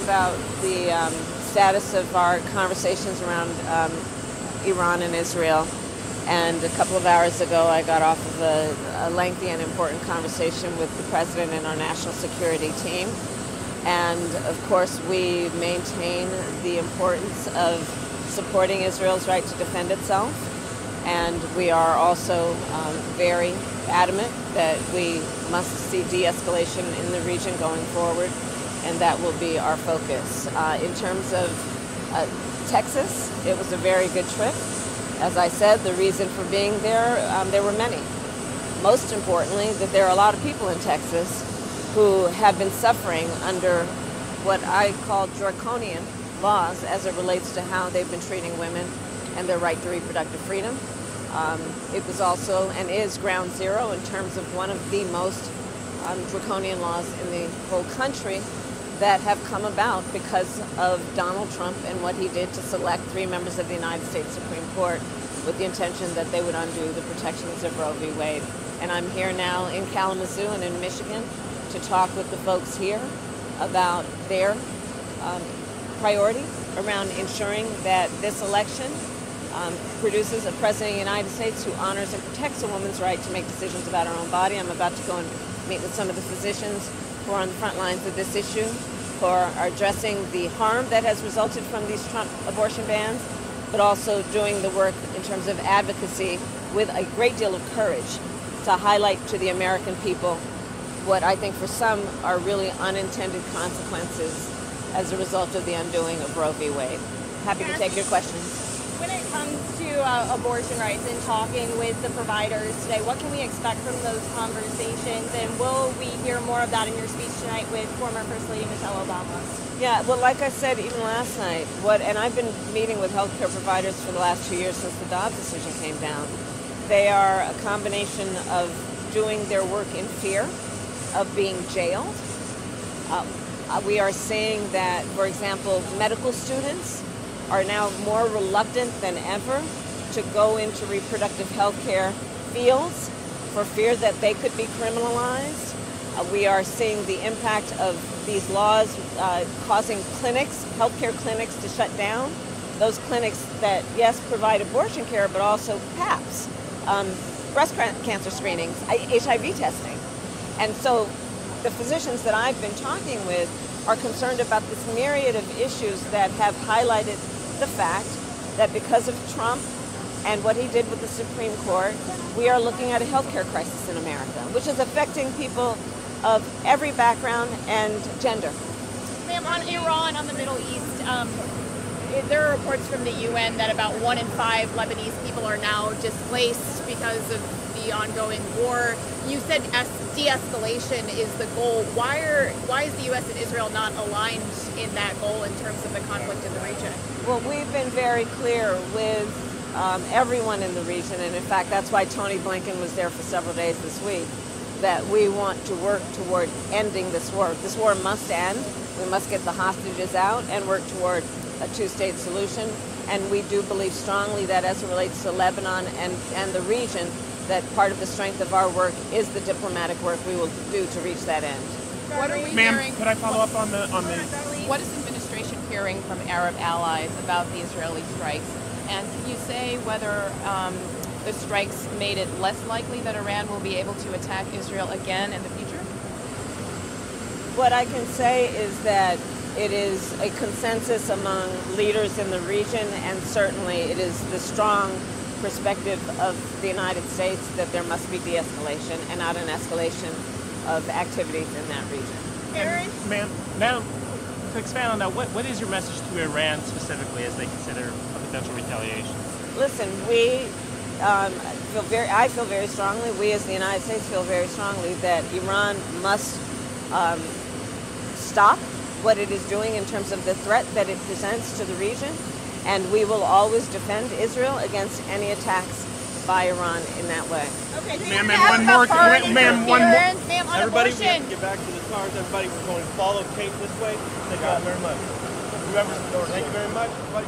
about the status of our conversations around Iran and Israel. And a couple of hours ago, I got off of a lengthy and important conversation with the president and our national security team. And of course, we maintain the importance of supporting Israel's right to defend itself. And we are also very adamant that we must see de-escalation in the region going forward, and that will be our focus. In terms of Texas, it was a very good trip. As I said, the reason for being there were many. Most importantly, that there are a lot of people in Texas who have been suffering under what I call draconian laws as it relates to how they've been treating women and their right to reproductive freedom. It was also and is ground zero in terms of one of the most draconian laws in the whole country that have come about because of Donald Trump and what he did to select 3 members of the United States Supreme Court with the intention that they would undo the protections of Roe v. Wade. And I'm here now in Kalamazoo and in Michigan to talk with the folks here about their priority around ensuring that this election produces a president of the United States who honors and protects a woman's right to make decisions about her own body. I'm about to go and meet with some of the physicians who are on the front lines of this issue, who are addressing the harm that has resulted from these Trump abortion bans, but also doing the work in terms of advocacy with a great deal of courage to highlight to the American people what I think for some are really unintended consequences as a result of the undoing of Roe v. Wade. Happy to take your questions. When it comes to abortion rights and talking with the providers today, what can we expect from those conversations? And will we hear more of that in your speech tonight with former First Lady Michelle Obama? Yeah, well, like I said, even last night, and I've been meeting with healthcare providers for the last 2 years since the Dobbs decision came down. They are a combination of doing their work in fear of being jailed. We are seeing that, for example, medical students are now more reluctant than ever to go into reproductive health care fields for fear that they could be criminalized. We are seeing the impact of these laws causing clinics, healthcare clinics, to shut down. Those clinics that, yes, provide abortion care, but also PAPs, breast cancer screenings, HIV testing. And so the physicians that I've been talking with are concerned about this myriad of issues that have highlighted the fact that because of Trump and what he did with the Supreme Court, we are looking at a healthcare crisis in America, which is affecting people of every background and gender. Ma'am, on Iran, on the Middle East, there are reports from the UN that about 1 in 5 Lebanese people are now displaced because of the ongoing war. You said de-escalation is the goal. Why is the U.S. and Israel not aligned in that goal in terms of the conflict in the region? Well, we've been very clear with everyone in the region, and in fact, that's why Tony Blinken was there for several days this week, that we want to work toward ending this war. This war must end. We must get the hostages out and work toward a 2-state solution. And we do believe strongly that as it relates to Lebanon and the region, that part of the strength of our work is the diplomatic work we will do to reach that end. What are we Ma'am, hearing? could I follow up on the? What is the administration hearing from Arab allies about the Israeli strikes? And can you say whether the strikes made it less likely that Iran will be able to attack Israel again in the future? What I can say is that it is a consensus among leaders in the region, and certainly it is the strong perspective of the United States that there must be de-escalation and not an escalation of activities in that region. Aaron? Ma'am, now to expand on that, what is your message to Iran specifically as they consider a potential retaliation? Listen, I feel very strongly, we as the United States feel very strongly that Iran must stop what it is doing in terms of the threat that it presents to the region, and we will always defend Israel against any attacks by Iran in that way. Okay, Ma'am, one more. Ma'am, on Everybody, we abortion. have to get back to the cars. Everybody, we're going to follow Kate this way. Thank you all very much. Whoever's the door, thank you very much. Everybody.